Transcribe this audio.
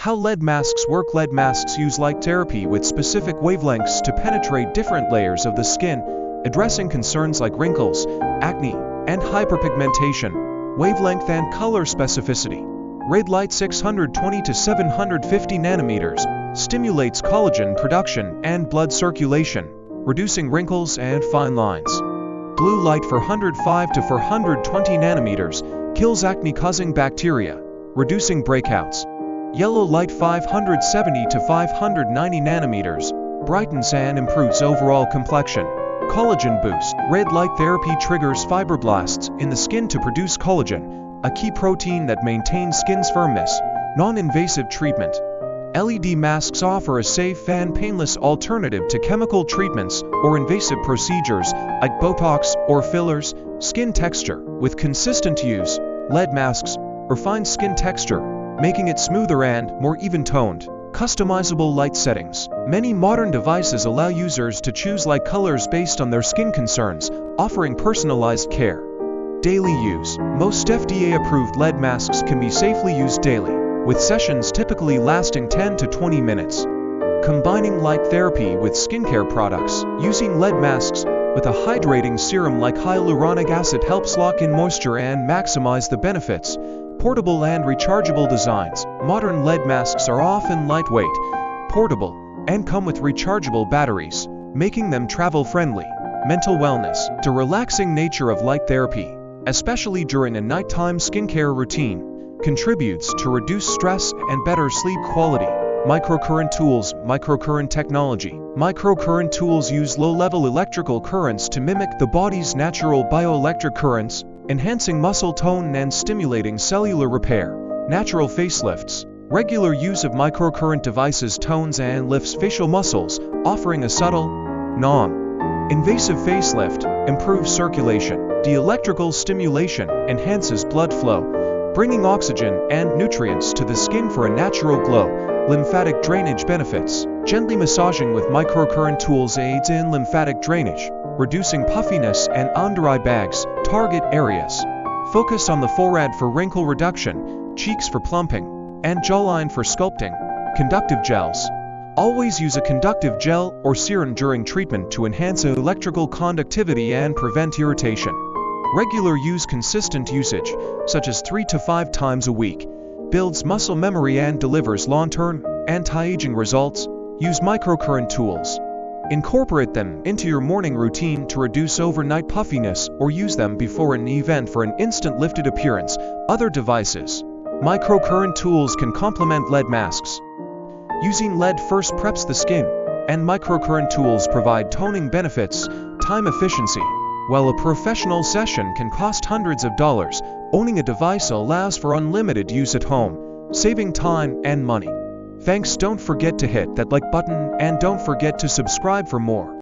How LED masks work. LED masks use light therapy with specific wavelengths to penetrate different layers of the skin, addressing concerns like wrinkles, acne, and hyperpigmentation. Wavelength and color specificity. Red light 620 to 750 nanometers stimulates collagen production and blood circulation, reducing wrinkles and fine lines. Blue light 405 to 420 nanometers kills acne-causing bacteria, reducing breakouts. Yellow light 570 to 590 nanometers brightens and improves overall complexion. Collagen boost. Red light therapy triggers fibroblasts in the skin to produce collagen, a key protein that maintains skin's firmness. Non-invasive treatment. LED masks offer a safe and painless alternative to chemical treatments or invasive procedures like Botox or fillers. Skin texture. With consistent use, LED masks refine skin texture, making it smoother and more even-toned. Customizable light settings. Many modern devices allow users to choose light colors based on their skin concerns, offering personalized care. Daily use. Most FDA-approved LED masks can be safely used daily, with sessions typically lasting 10 to 20 minutes. Combining light therapy with skincare products. Using LED masks with a hydrating serum like hyaluronic acid helps lock in moisture and maximize the benefits. Portable and rechargeable designs. Modern LED masks are often lightweight, portable, and come with rechargeable batteries, making them travel-friendly. Mental wellness. The relaxing nature of light therapy, especially during a nighttime skincare routine, contributes to reduced stress and better sleep quality. Microcurrent tools. Microcurrent technology. Microcurrent tools use low-level electrical currents to mimic the body's natural bioelectric currents, enhancing muscle tone and stimulating cellular repair. Natural facelifts. Regular use of microcurrent devices tones and lifts facial muscles, offering a subtle, non-invasive facelift. Improves circulation. The electrical stimulation enhances blood flow, bringing oxygen and nutrients to the skin for a natural glow. Lymphatic drainage benefits. Gently massaging with microcurrent tools aids in lymphatic drainage, reducing puffiness and under-eye bags. Target areas. Focus on the forehead for wrinkle reduction, cheeks for plumping, and jawline for sculpting. Conductive gels. Always use a conductive gel or serum during treatment to enhance electrical conductivity and prevent irritation. Regular use. Consistent usage, such as 3 to 5 times a week, builds muscle memory and delivers long-term, anti-aging results. Use microcurrent tools. Incorporate them into your morning routine to reduce overnight puffiness or use them before an event for an instant lifted appearance. Other devices. Microcurrent tools can complement LED masks. Using LED first preps the skin, and microcurrent tools provide toning benefits, time efficiency. While a professional session can cost hundreds of dollars, owning a device allows for unlimited use at home, saving time and money. Thanks. Don't forget to hit that like button and don't forget to subscribe for more.